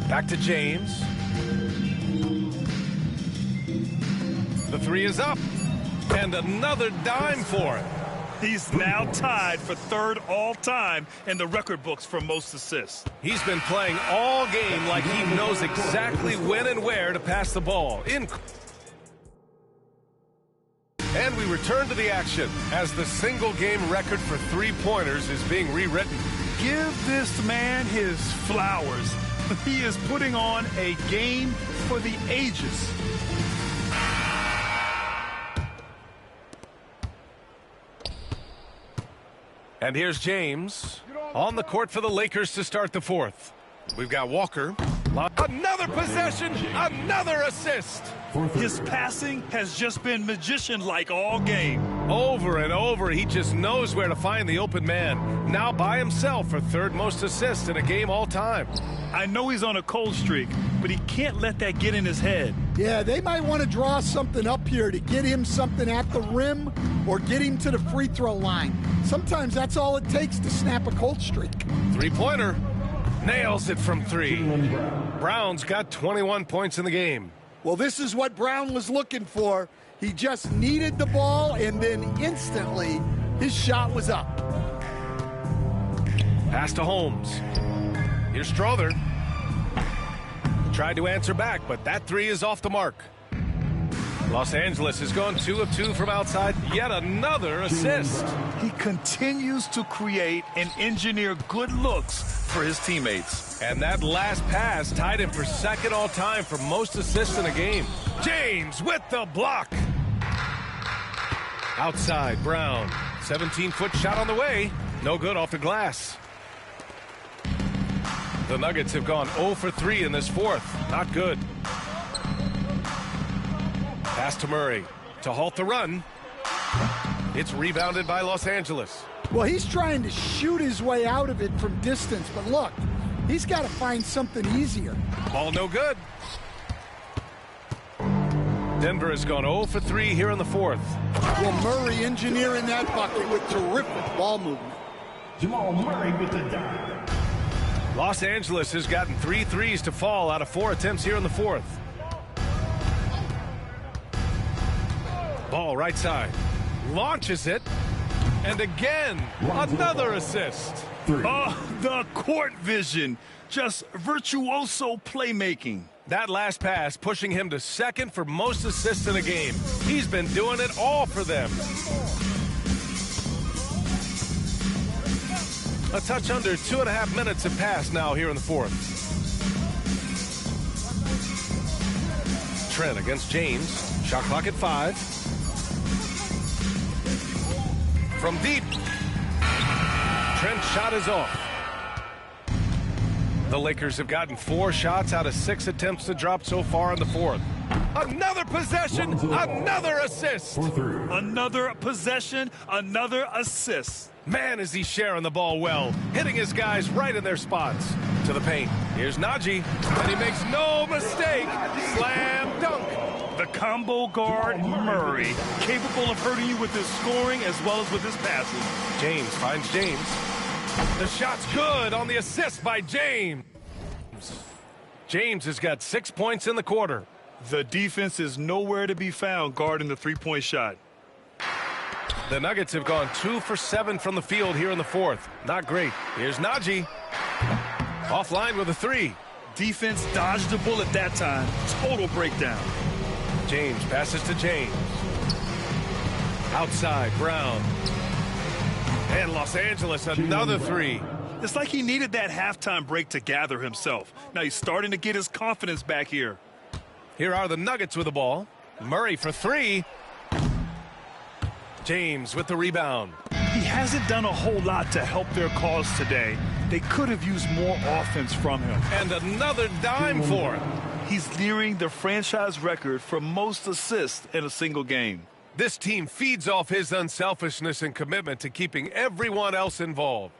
Back to James. The three is up. And another dime for it. He's now tied for third all-time in the record books for most assists. He's been playing all game like he knows exactly when and where to pass the ball. And we return to the action as the single-game record for three-pointers is being rewritten. Give this man his flowers. He is putting on a game for the ages. And here's James on the court for the Lakers to start the fourth. We've got Walker. Another possession, another assist. His passing has just been magician-like all game. Over and over, he just knows where to find the open man. Now by himself for third most assists in a game all time. I know he's on a cold streak, but he can't let that get in his head. Yeah, they might want to draw something up here to get him something at the rim or get him to the free throw line. Sometimes that's all it takes to snap a cold streak. Three-pointer. Nails it from 3. Brown's got 21 points in the game. Well, this is what Brown was looking for. He just needed the ball, and then instantly his shot was up. Pass to Holmes. Here's Strother. Tried to answer back, but that three is off the mark. Los Angeles has gone 2 of 2 from outside. Yet another assist. He continues to create and engineer good looks for his teammates. And that last pass tied him for second all time for most assists in a game. James with the block. Outside, Brown. 17-foot shot on the way. No good off the glass. The Nuggets have gone 0 for 3 in this fourth. Not good. Pass to Murray to halt the run. It's rebounded by Los Angeles. Well, he's trying to shoot his way out of it from distance, but look, he's got to find something easier. Ball no good. Denver has gone 0 for 3 here in the fourth. Well, Murray engineering that bucket with terrific ball movement. Jamal Murray with the dime. Los Angeles has gotten 3 threes to fall out of 4 attempts here in the fourth. Ball right side. Launches it. And again, another assist. Oh, the court vision. Just virtuoso playmaking. That last pass pushing him to second for most assists in a game. He's been doing it all for them. A touch under 2.5 minutes have passed now here in the fourth. Trent against James. Shot clock at 5. From deep. Trent's shot is off. The Lakers have gotten 4 shots out of 6 attempts to drop so far in the fourth. Another possession, another assist. Another possession, another assist. Man, is he sharing the ball well, hitting his guys right in their spots. To the paint. Here's Najee, and he makes no mistake. Slam dunk. The combo guard, Murray, capable of hurting you with his scoring as well as with his passes. James finds James. The shot's good on the assist by James. James has got 6 points in the quarter. The defense is nowhere to be found guarding the three-point shot. The Nuggets have gone 2 for 7 from the field here in the fourth. Not great. Here's Najee. Offline with a three. Defense dodged the bullet that time. Total breakdown. James passes to James. Outside, Brown. And Los Angeles, another three. It's like he needed that halftime break to gather himself. Now he's starting to get his confidence back here. Here are the Nuggets with the ball. Murray for three. James with the rebound. He hasn't done a whole lot to help their cause today. They could have used more offense from him. And another dime for him. He's nearing the franchise record for most assists in a single game. This team feeds off his unselfishness and commitment to keeping everyone else involved.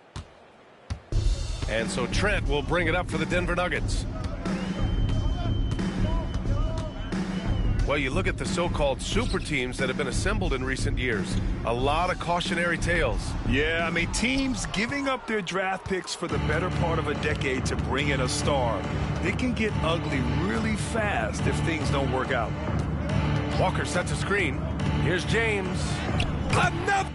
And so Trent will bring it up for the Denver Nuggets. Well, you look at the so-called super teams that have been assembled in recent years. A lot of cautionary tales. Yeah, I mean, teams giving up their draft picks for the better part of a decade to bring in a star. It can get ugly really fast if things don't work out. Walker sets a screen. Here's James. Another!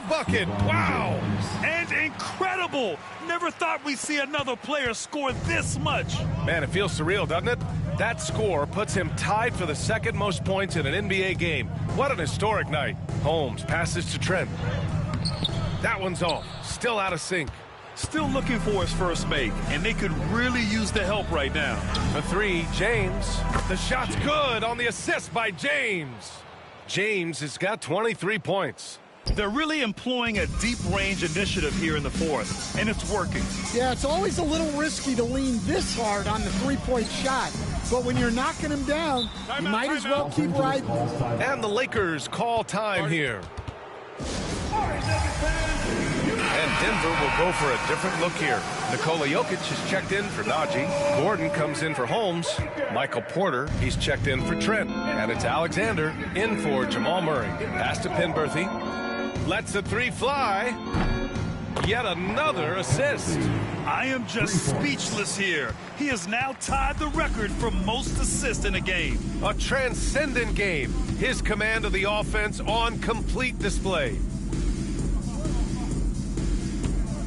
Bucket. Wow. And incredible. Never thought we'd see another player score this much. Man, it feels surreal, doesn't it? That score puts him tied for the second most points in an NBA game. What an historic night. Holmes passes to Trent. That one's off. Still out of sync. Still looking for his first make, and they could really use the help right now. The three, James. The shot's good on the assist by James. James has got 23 points. They're really employing a deep-range initiative here in the fourth, and it's working. Yeah, it's always a little risky to lean this hard on the three-point shot. But when you're knocking him down, you might as well keep riding. And the Lakers call time here. And Denver will go for a different look here. Nikola Jokic is checked in for Najee. Gordon comes in for Holmes. Michael Porter, he's checked in for Trent. And it's Alexander in for Jamal Murray. Pass to Penberthy. Lets the three fly. Yet another assist. I am just speechless here. He has now tied the record for most assists in a game. A transcendent game. His command of the offense on complete display.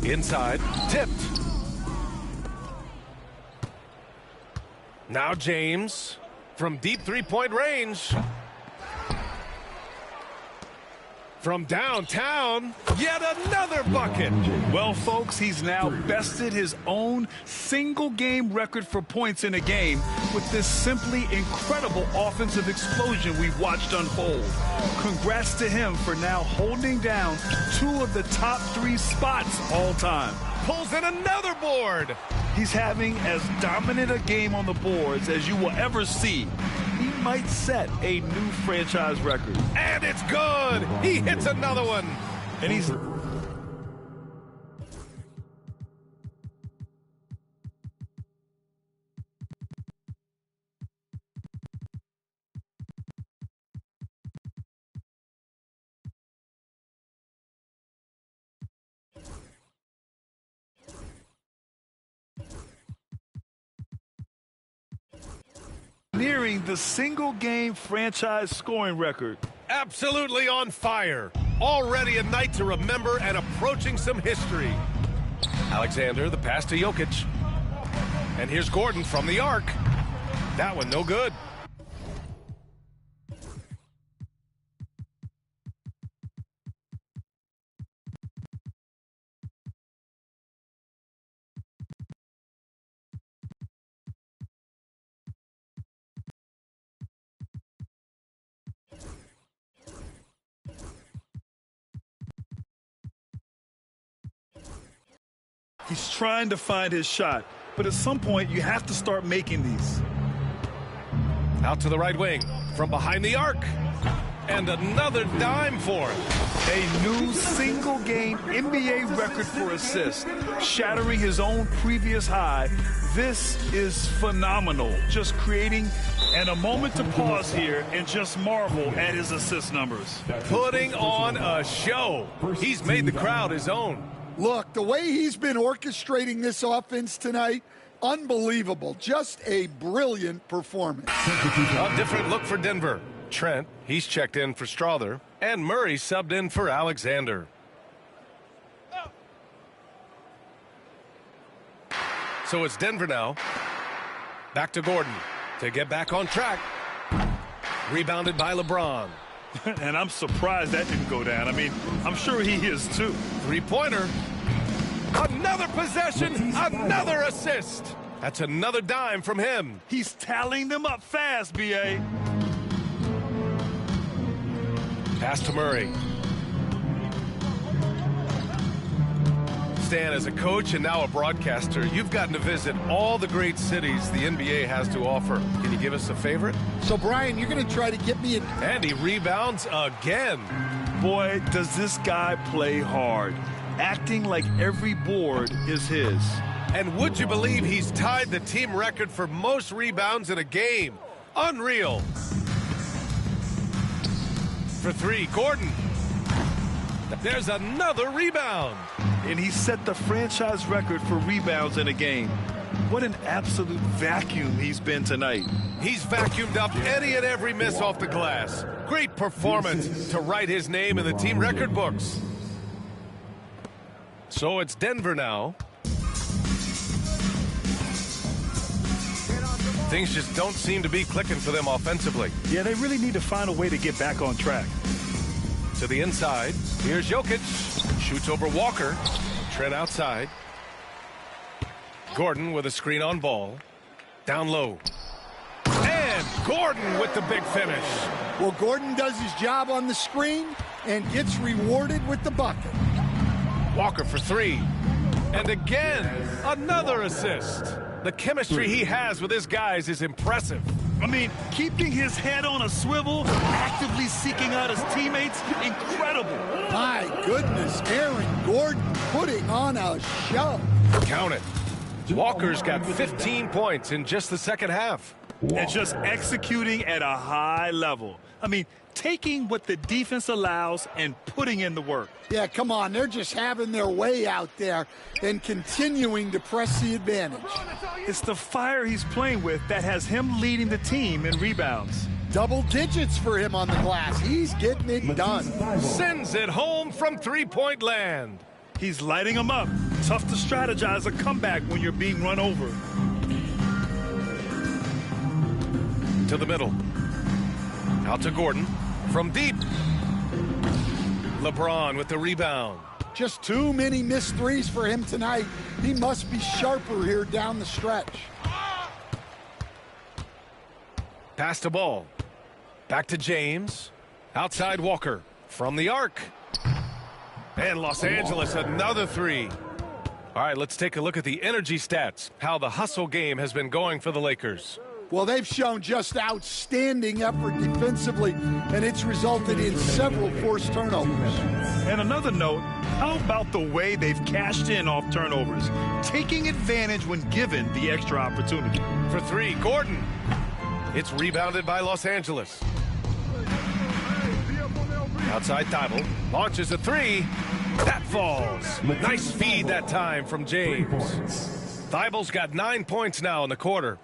Inside, tipped. Now James from deep three-point range. From downtown, yet another bucket. Well, folks, he's now bested his own single-game record for points in a game with this simply incredible offensive explosion we've watched unfold. Congrats to him for now holding down two of the top three spots all time. Pulls in another board. He's having as dominant a game on the boards as you will ever see. He might set a new franchise record. And it's good. He hits another one. And he's... nearing the single-game franchise scoring record. Absolutely on fire. Already a night to remember and approaching some history. Alexander, the pass to Jokic. And here's Gordon from the arc. That one no good. He's trying to find his shot, but at some point you have to start making these. Out to the right wing. From behind the arc. And another dime for him. A new single-game NBA record for assists, shattering his own previous high. This is phenomenal. Just creating a moment to pause here and just marvel at his assist numbers. Putting on a show. He's made the crowd his own. Look, the way he's been orchestrating this offense tonight, unbelievable. Just a brilliant performance. A different look for Denver. Trent, he's checked in for Strother, and Murray subbed in for Alexander. So it's Denver now. Back to Gordon to get back on track. Rebounded by LeBron. And I'm surprised that didn't go down. I mean, I'm sure he is too. Three-pointer. Another possession, another assist. That's another dime from him. He's tallying them up fast, B.A. Pass to Murray. Stan, as a coach and now a broadcaster, you've gotten to visit all the great cities the NBA has to offer. Can you give us a favorite? So, Brian, you're going to try to get me in. And he rebounds again. Boy, does this guy play hard, acting like every board is his. And would you believe he's tied the team record for most rebounds in a game? Unreal. For three, Gordon. There's another rebound. And he set the franchise record for rebounds in a game. What an absolute vacuum he's been tonight. He's vacuumed up any and every miss off the glass. Great performance to write his name in the team record books. So it's Denver now. Things just don't seem to be clicking for them offensively. Yeah, they really need to find a way to get back on track. To the inside. Here's Jokic. Shoots over Walker. Trent outside. Gordon with a screen on ball. Down low. And Gordon with the big finish. Well, Gordon does his job on the screen and gets rewarded with the bucket. Walker for three. And again, another assist. The chemistry he has with his guys is impressive. I mean, keeping his head on a swivel, actively seeking out his teammates, incredible. My goodness, Aaron Gordon putting on a show. Count it. Walker's got 15 points in just the second half. And just executing at a high level. I mean, taking what the defense allows and putting in the work. Yeah, come on. They're just having their way out there and continuing to press the advantage. It's the fire he's playing with that has him leading the team in rebounds. Double digits for him on the glass. He's getting it done. Sends it home from three-point land. He's lighting them up. Tough to strategize a comeback when you're being run over. To the middle. Out to Gordon. From deep. LeBron with the rebound. Just too many missed threes for him tonight. He must be sharper here down the stretch. Pass the ball. Back to James. Outside Walker. From the arc. And Los Angeles, another three. All right, let's take a look at the energy stats. How the hustle game has been going for the Lakers. Well, they've shown just outstanding effort defensively, and it's resulted in several forced turnovers. And another note, how about the way they've cashed in off turnovers, taking advantage when given the extra opportunity. For three, Gordon. It's rebounded by Los Angeles. Outside Thibault. Launches a three. That falls. Nice feed that time from James. Thibault's got 9 points now in the quarter.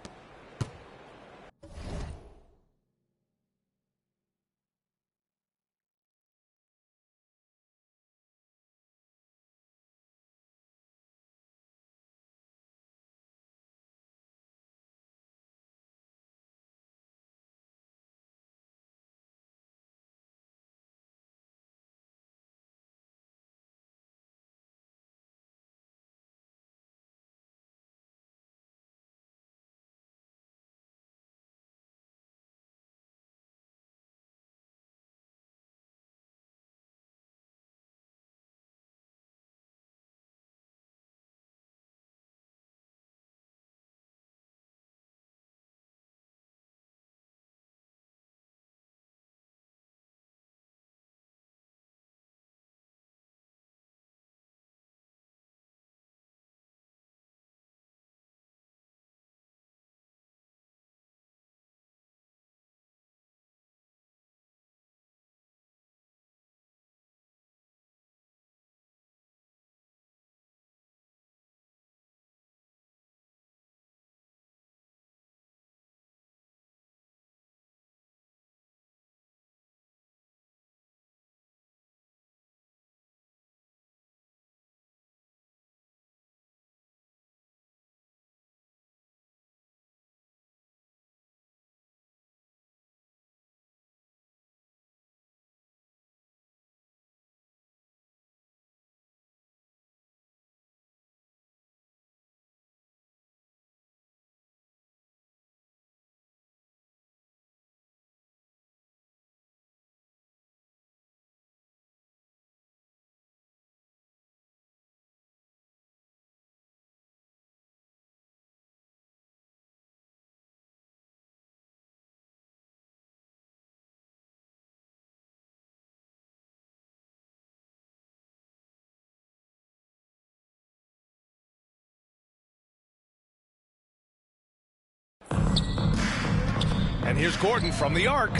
Here's Gordon from the arc.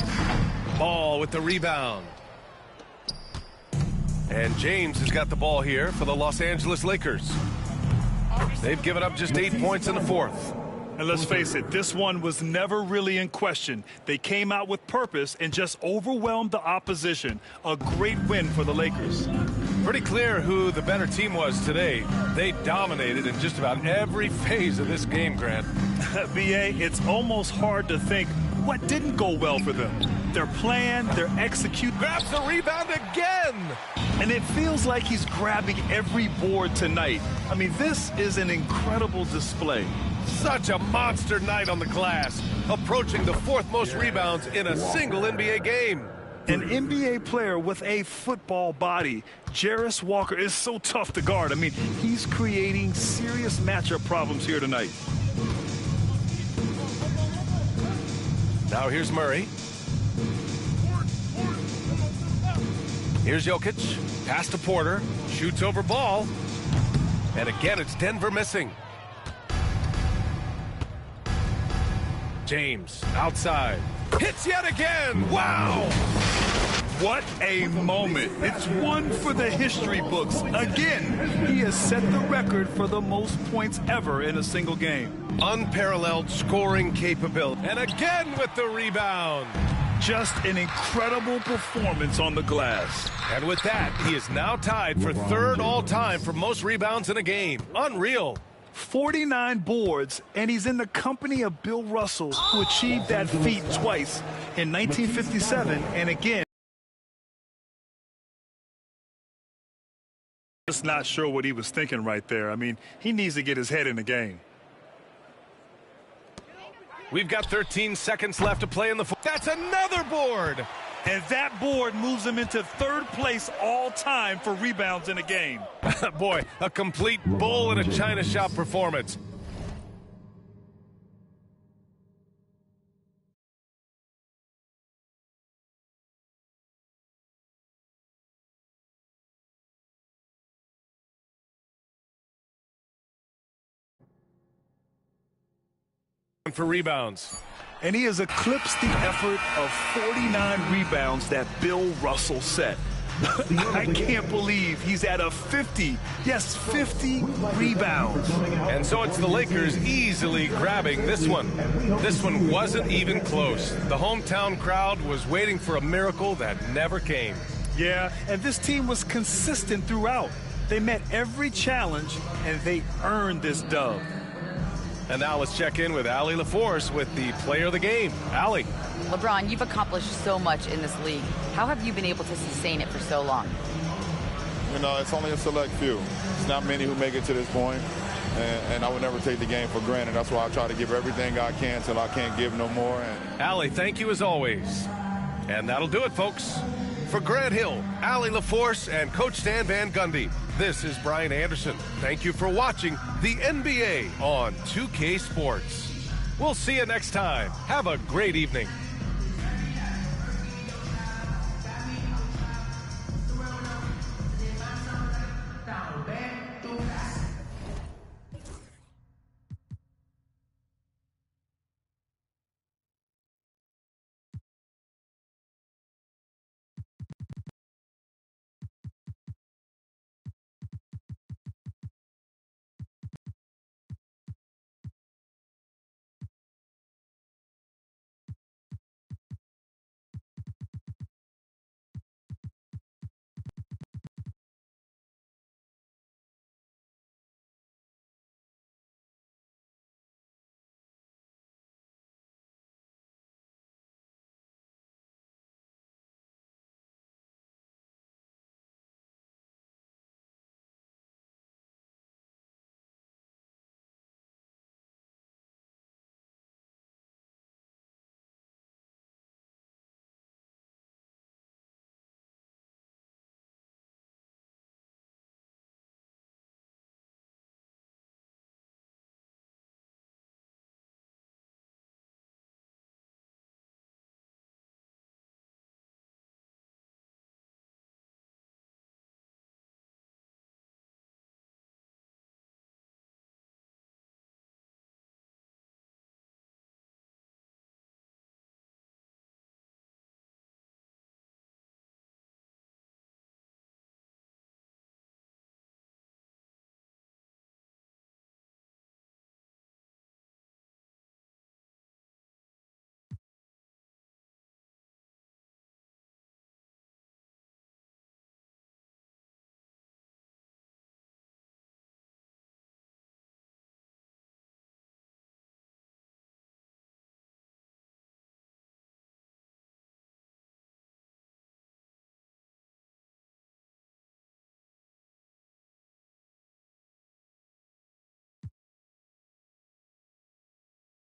Ball with the rebound. And James has got the ball here for the Los Angeles Lakers. They've given up just 8 points in the fourth. And let's face it, this one was never really in question. They came out with purpose and just overwhelmed the opposition. A great win for the Lakers. Pretty clear who the better team was today. They dominated in just about every phase of this game, Grant. B.A., it's almost hard to think what didn't go well for them. Their plan, their execute. Grabs the rebound again. And it feels like he's grabbing every board tonight. I mean, this is an incredible display. Such a monster night on the glass, approaching the fourth most rebounds in a single NBA game. An NBA player with a football body, Jarris Walker, is so tough to guard. I mean, he's creating serious matchup problems here tonight. Now here's Murray. Here's Jokic. Pass to Porter. Shoots over ball. And again, it's Denver missing. James outside. Hits yet again. Wow. What a moment. It's one for the history books. Again, he has set the record for the most points ever in a single game. Unparalleled scoring capability. And again with the rebound. Just an incredible performance on the glass. And with that, he is now tied for third all-time for most rebounds in a game. Unreal. 49 boards, and he's in the company of Bill Russell, who achieved that feat twice in 1957 and again. Just not sure what he was thinking right there. I mean, he needs to get his head in the game. We've got 13 seconds left to play in the fourth. That's another board. And that board moves him into third place all time for rebounds in a game. Boy, a complete bull in a china shop performance. For rebounds. And he has eclipsed the effort of 49 rebounds that Bill Russell set. I can't believe he's at a 50, yes, 50 rebounds. And so it's the Lakers easily grabbing this one. This one wasn't even close. The hometown crowd was waiting for a miracle that never came. Yeah, and this team was consistent throughout. They met every challenge, and they earned this dub. And now let's check in with Allie LaForce with the player of the game. Allie. LeBron, you've accomplished so much in this league. How have you been able to sustain it for so long? You know, it's only a select few. It's not many who make it to this point, and I would never take the game for granted. That's why I try to give everything I can till I can't give no more. Allie, thank you as always. And that'll do it, folks. For Grant Hill, Allie LaForce, and Coach Stan Van Gundy, this is Brian Anderson. Thank you for watching the NBA on 2K Sports. We'll see you next time. Have a great evening.